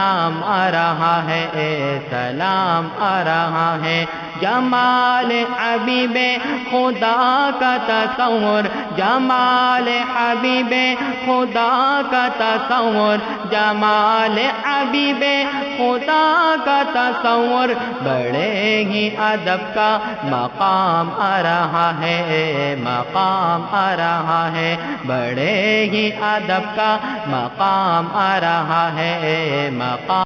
سلام آ رہا ہے، سلام آ رہا ہے، جمال حبیب خدا کا تصور، جمال حبیب خدا کا تصور، جمال حبیب خدا کا تصور، بڑے ہی ادب کا مقام آ رہا ہے، مقام آ رہا ہے، بڑے ہی ادب کا مقام آ رہا ہے، مقام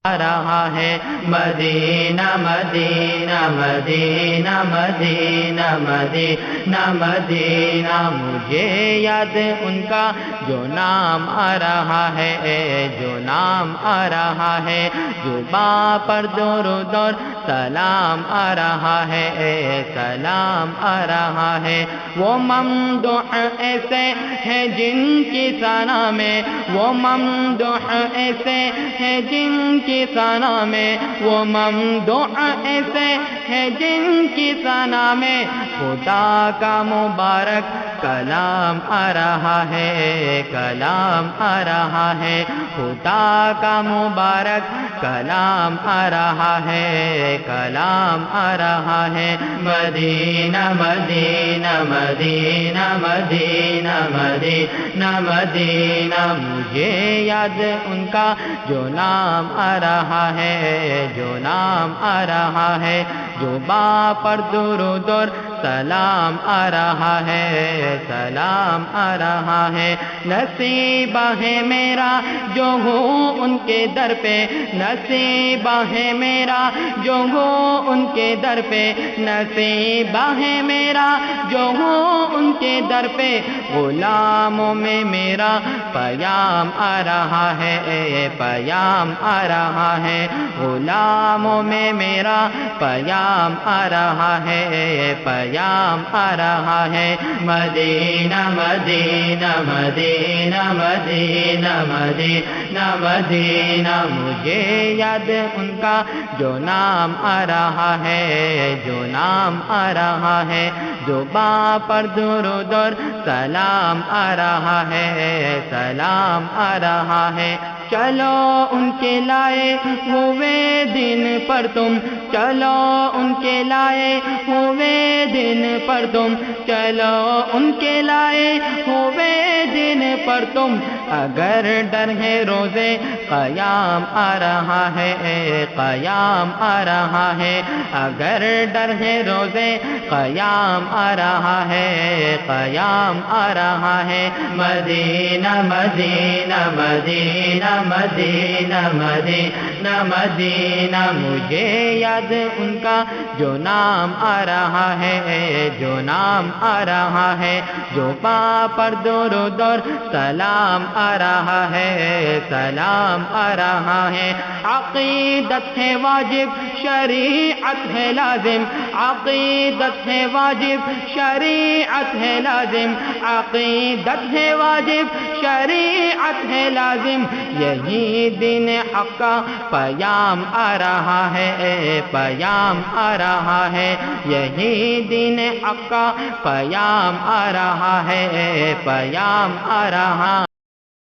آ رہا ہے، مدینہ مدینہ مدینہ مدینہ مدینہ مدینہ، مجھے یاد ان کا جو نام آ رہا ہے، جو نام آ رہا ہے، زباں پر درود اور سلام آ رہا ہے، سلام آ رہا ہے، وہ ممدوح ایسے ہیں جن کی ثنا میں، وہ ممدوح ایسے ہیں جن کی ثنا میں، وہ ممدوح ایسے ہیں جن کی ثنا میں، خدا کا مبارک کلام آ رہا ہے، کلام آ رہا ہے، خدا کا مبارک کلام آ رہا ہے، کلام آ رہا ہے، مدینہ مدینہ مدینہ مدینہ مدینہ مدینہ، مجھے یاد ان کا جو نام آ رہا ہے، جو نام آ رہا ہے، جو با پر درود اور سلام آ رہا ہے، سلام آ رہا ہے، نصیب ہے میرا جو ہوں ان کے در پہ، نصیب ہے میرا جو ہوں ان کے در پہ، نصیب ہے میرا جو ہوں ان کے در پہ، غلاموں میں میرا پیام آ رہا ہے، پیام آ رہا ہے، غلاموں میں میرا پیام آ رہا ہے، پیام آ رہا ہے، مدینہ مدینہ مدینہ مدینہ مدینہ مدینہ، مجھے یاد ان کا جو نام آ رہا ہے، جو نام آ رہا ہے، جو با پر درود اور سلام آ رہا ہے، سلام آ رہا ہے، چلو ان کے لائے ہوئے دن پر تم، چلو ان کے لائے ہوئے دن پر تم، چلو ان کے لائے ہوئے دن پر تم، اگر ڈر ہے روزے قیام آ رہا ہے، قیام آ رہا ہے، اگر ڈر ہے روزے قیام آ رہا ہے، قیام آ رہا ہے، مدینہ مدینہ مدینہ مدینہ مدینہ مدینہ، مجھے یاد ان کا جو نام آ رہا ہے، جو نام آ رہا ہے، جو با پر درود اور سلام آ رہا ہے، سلام آ رہا ہے، عقیدت ہے واجب شریعت ہے لازم، عقیدت ہے واجب شریعت ہے لازم، عقیدت ہے واجب شریعت ہے لازم، یہی دین حق کا پیام آ رہا ہے، پیام آ رہا ہے، یہی دین حق کا پیام آ رہا ہے، پیام آ رہا